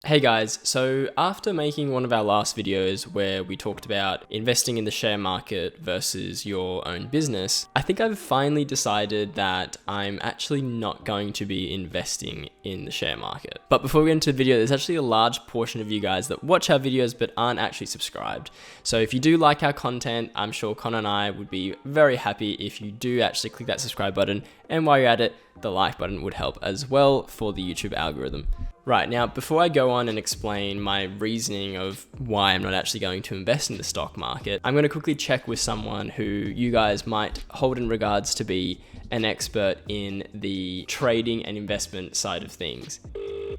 Hey guys, so after making one of our last videos where we talked about investing in the share market versus your own business, I think I've finally decided that I'm actually not going to be investing in the share market. But before we get into the video, there's actually a large portion of you guys that watch our videos but aren't actually subscribed. So if you do like our content, I'm sure Connor and I would be very happy if you do actually click that subscribe button, and while you're at it, the like button would help as well for the YouTube algorithm. Right, now before I go on and explain my reasoning of why I'm not actually going to invest in the stock market, I'm going to quickly check with someone who you guys might hold in regards to be an expert in the trading and investment side of things.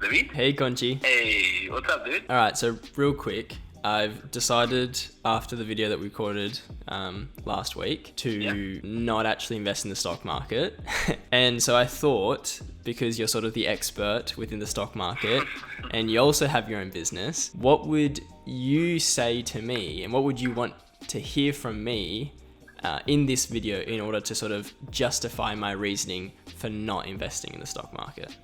Louis? Hey Conchi. Hey, what's up, dude? Alright, so real quick, I've decided after the video that we recorded last week to not actually invest in the stock market. And so I thought, because you're sort of the expert within the stock market and you also have your own business, what would you say to me and what would you want to hear from me in this video in order to sort of justify my reasoning for not investing in the stock market?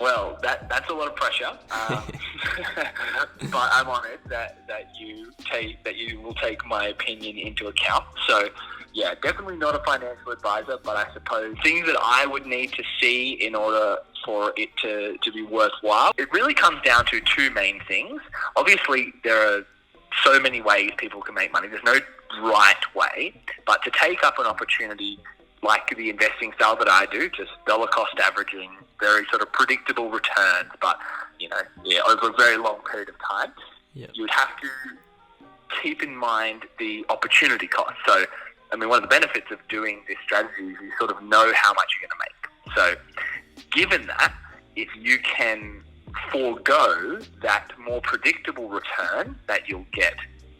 Well, that's a lot of pressure, but I'm honoured that you will take my opinion into account. So, yeah, definitely not a financial advisor, but I suppose things that I would need to see in order for it to be worthwhile. It really comes down to two main things. Obviously, there are so many ways people can make money. There's no right way, but to take up an opportunity like the investing style that I do, just dollar cost averaging, very sort of predictable returns, but over a very long period of time, you would have to keep in mind the opportunity cost. So, I mean, one of the benefits of doing this strategy is you sort of know how much you're going to make. So, given that, if you can forego that more predictable return that you'll get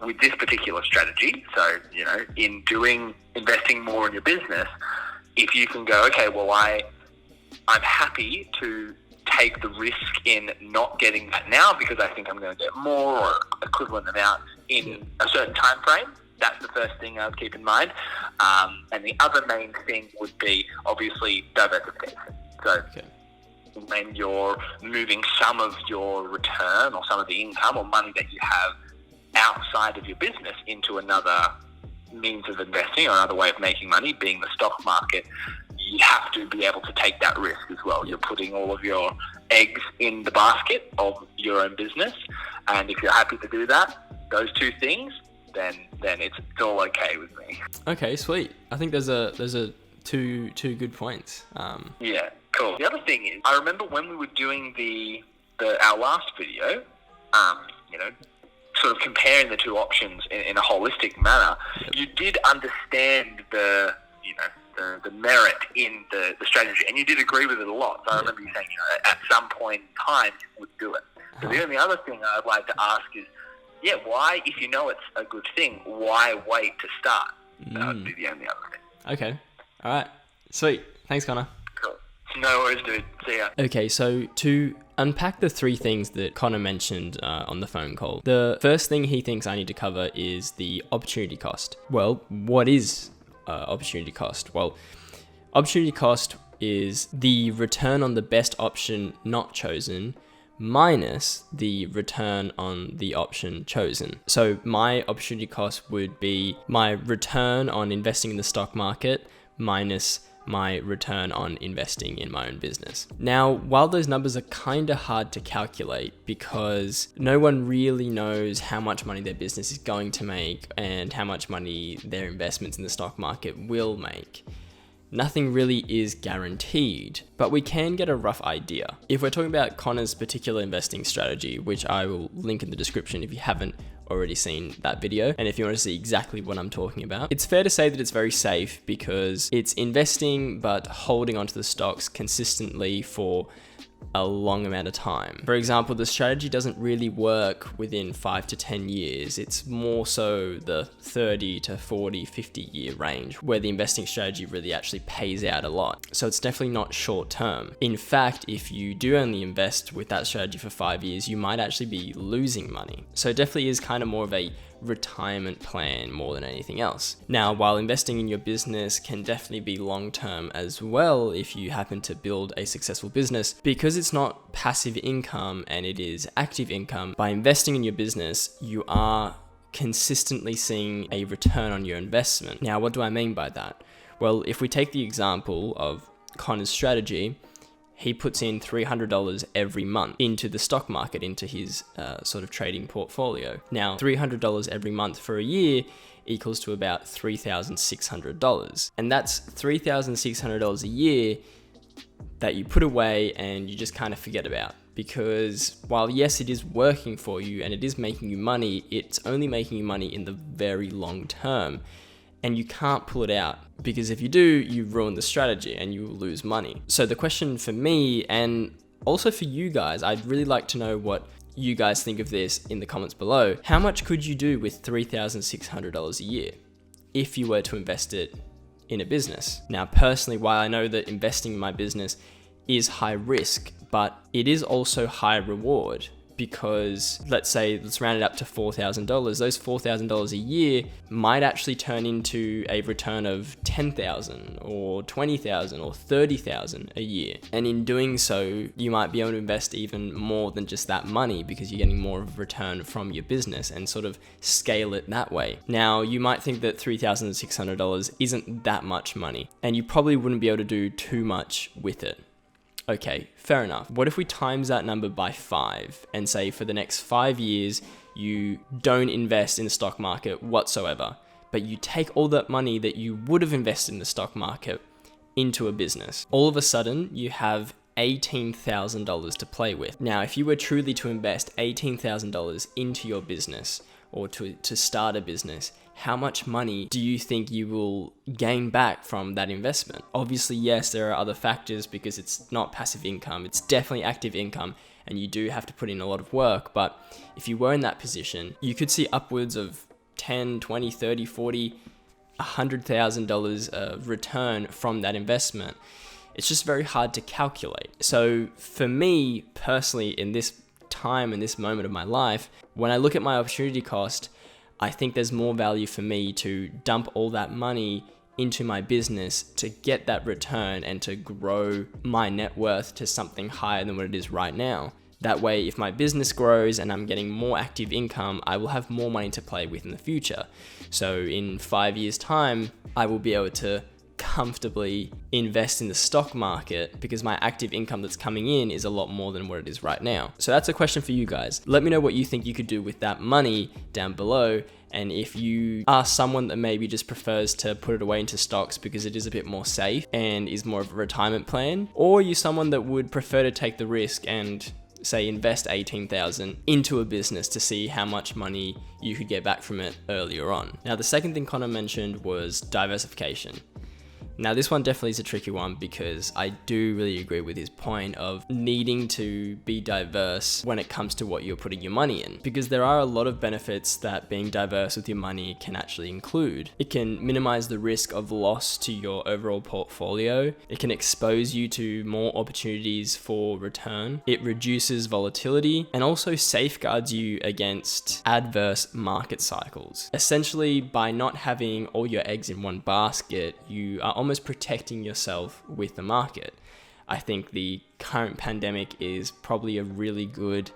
with this particular strategy, so, in investing more in your business, if you can go, okay, well, I'm happy to take the risk in not getting that now because I think I'm going to get more or equivalent amount in a certain time frame. That's the first thing I would keep in mind. And the other main thing would be, obviously, diversification. So when you're moving some of your return or some of the income or money that you have outside of your business into another means of investing or another way of making money, being the stock market, you have to be able to take that risk as well. You're putting all of your eggs in the basket of your own business, and if you're happy to do that, those two things, then it's all okay with me. Okay, sweet. I think there's a two good points. Yeah, cool. The other thing is, I remember when we were doing our last video, sort of comparing the two options in a holistic manner, you did understand the merit in the strategy, and you did agree with it a lot. So I remember you saying, at some point in time, you would do it. So the only other thing I'd like to ask is, why, if you know it's a good thing, why wait to start? That would be the only other thing. Okay. All right. Sweet. Thanks, Connor. Cool. No worries, dude. See ya. Okay, so to unpack the three things that Connor mentioned on the phone call, the first thing he thinks I need to cover is the opportunity cost. Well, what is opportunity cost? Well, opportunity cost is the return on the best option not chosen minus the return on the option chosen. So my opportunity cost would be my return on investing in the stock market minus my return on investing in my own business. Now, while those numbers are kind of hard to calculate because no one really knows how much money their business is going to make and how much money their investments in the stock market will make, nothing really is guaranteed, but we can get a rough idea. If we're talking about Connor's particular investing strategy, which I will link in the description if you haven't already seen that video, and if you want to see exactly what I'm talking about, it's fair to say that it's very safe because it's investing but holding onto the stocks consistently for a long amount of time. For example, the strategy doesn't really work within 5 to 10 years. It's more so the 30 to 40, 50 year range where the investing strategy really actually pays out a lot. So it's definitely not short term. In fact, if you do only invest with that strategy for 5 years, you might actually be losing money. So it definitely is kind of more of a retirement plan more than anything else. Now, while investing in your business can definitely be long-term as well if you happen to build a successful business, because because it's not passive income and it is active income, by investing in your business, you are consistently seeing a return on your investment. Now, what do I mean by that? Well, if we take the example of Connor's strategy, he puts in $300 every month into the stock market, into his sort of trading portfolio. Now, $300 every month for a year equals to about $3,600. And that's $3,600 a year that you put away and you just kind of forget about. Because while yes, it is working for you and it is making you money, it's only making you money in the very long term. And you can't pull it out, because if you do, you ruin the strategy and you will lose money. So the question for me, and also for you guys, I'd really like to know what you guys think of this in the comments below. How much could you do with $3,600 a year if you were to invest it in a business? Now, personally, while I know that investing in my business is high risk, but it is also high reward, because let's round it up to $4,000. Those $4,000 a year might actually turn into a return of $10,000 or $20,000 or $30,000 a year. And in doing so, you might be able to invest even more than just that money, because you're getting more of a return from your business and sort of scale it that way. Now, you might think that $3,600 isn't that much money, and you probably wouldn't be able to do too much with it. Okay, fair enough. What if we times that number by 5 and say for the next 5 years, you don't invest in the stock market whatsoever, but you take all that money that you would have invested in the stock market into a business? All of a sudden, you have $18,000 to play with. Now, if you were truly to invest $18,000 into your business or to start a business, how much money do you think you will gain back from that investment? Obviously, yes, there are other factors, because it's not passive income, it's definitely active income, and you do have to put in a lot of work. But if you were in that position, you could see upwards of $10, $20, $30, $40, $100,000 return from that investment. It's just very hard to calculate. So for me personally, in this time, in this moment of my life, when I look at my opportunity cost, I think there's more value for me to dump all that money into my business to get that return and to grow my net worth to something higher than what it is right now. That way, if my business grows and I'm getting more active income, I will have more money to play with in the future. So in 5 years' time, I will be able to comfortably invest in the stock market, because my active income that's coming in is a lot more than what it is right now. So that's a question for you guys. Let me know what you think you could do with that money down below. And if you are someone that maybe just prefers to put it away into stocks because it is a bit more safe and is more of a retirement plan, or you're someone that would prefer to take the risk and say invest $18,000 into a business to see how much money you could get back from it earlier on. Now, the second thing Connor mentioned was diversification. Now, this one definitely is a tricky one, because I do really agree with his point of needing to be diverse when it comes to what you're putting your money in, because there are a lot of benefits that being diverse with your money can actually include. It can minimize the risk of loss to your overall portfolio. It can expose you to more opportunities for return. It reduces volatility and also safeguards you against adverse market cycles. Essentially, by not having all your eggs in one basket, you are almost protecting yourself with the market. I think the current pandemic is probably a really good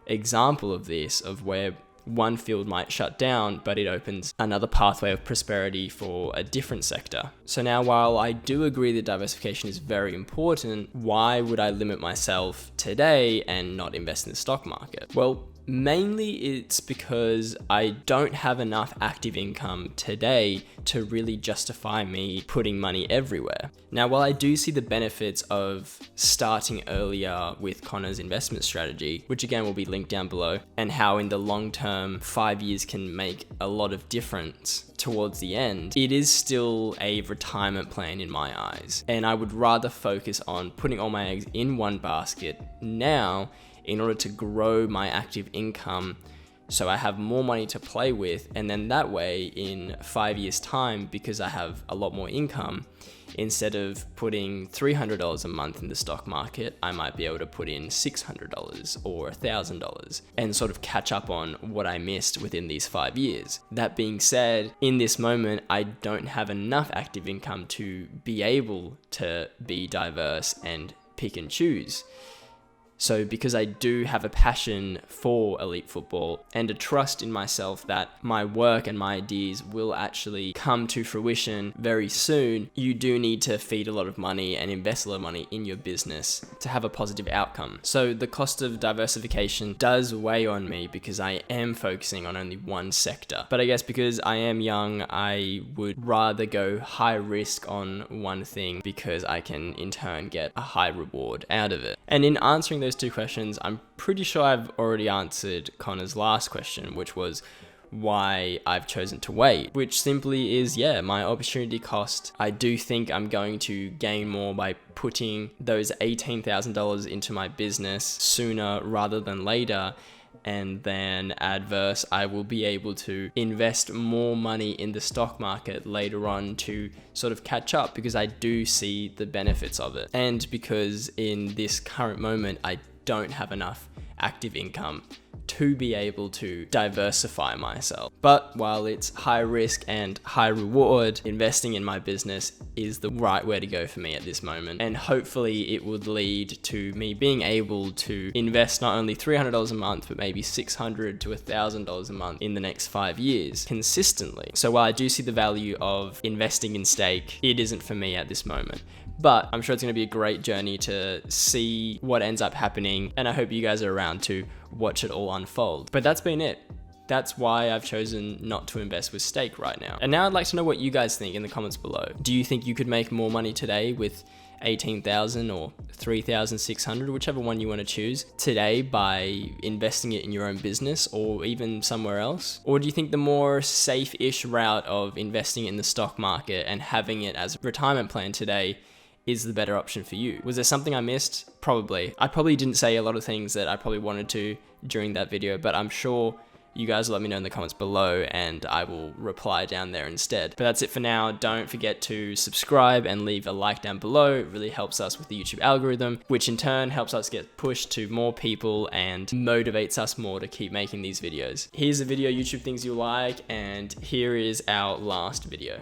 example of this, of where one field might shut down, but it opens another pathway of prosperity for a different sector. So now, while I do agree that diversification is very important, why would I limit myself today and not invest in the stock market? Well, mainly it's because I don't have enough active income today to really justify me putting money everywhere. Now, while I do see the benefits of starting earlier with Connor's investment strategy, which again will be linked down below, and how in the long term 5 years can make a lot of difference towards the end, it is still a retirement plan in my eyes. And I would rather focus on putting all my eggs in one basket now in order to grow my active income, so I have more money to play with. And then that way, in 5 years' time, because I have a lot more income, instead of putting $300 a month in the stock market, I might be able to put in $600 or $1,000 and sort of catch up on what I missed within these 5 years. That being said, in this moment, I don't have enough active income to be able to be diverse and pick and choose. So because I do have a passion for elite football and a trust in myself that my work and my ideas will actually come to fruition very soon, you do need to feed a lot of money and invest a lot of money in your business to have a positive outcome. So the cost of diversification does weigh on me because I am focusing on only one sector. But I guess because I am young, I would rather go high risk on one thing because I can in turn get a high reward out of it. And in answering those two questions, I'm pretty sure I've already answered Connor's last question, which was why I've chosen to wait, which simply is, my opportunity cost. I do think I'm going to gain more by putting those $18,000 into my business sooner rather than later. And then adverse, I will be able to invest more money in the stock market later on to sort of catch up because I do see the benefits of it. And because in this current moment, I don't have enough active income to be able to diversify myself. But while it's high risk and high reward, investing in my business is the right way to go for me at this moment. And hopefully it would lead to me being able to invest not only $300 a month, but maybe $600 to $1,000 a month in the next 5 years consistently. So while I do see the value of investing in stake, it isn't for me at this moment. But I'm sure it's going to be a great journey to see what ends up happening, and I hope you guys are around to watch it all unfold. But that's been it. That's why I've chosen not to invest with stake right now. And now I'd like to know what you guys think in the comments below. Do you think you could make more money today with 18,000 or 3,600, whichever one you want to choose today, by investing it in your own business or even somewhere else? Or do you think the more safe-ish route of investing in the stock market and having it as a retirement plan today is the better option for you? Was there something I missed? Probably. I probably didn't say a lot of things that I probably wanted to during that video, but I'm sure you guys will let me know in the comments below and I will reply down there instead. But that's it for now. Don't forget to subscribe and leave a like down below. It really helps us with the YouTube algorithm, which in turn helps us get pushed to more people and motivates us more to keep making these videos. Here's a video YouTube thinks you like, and here is our last video.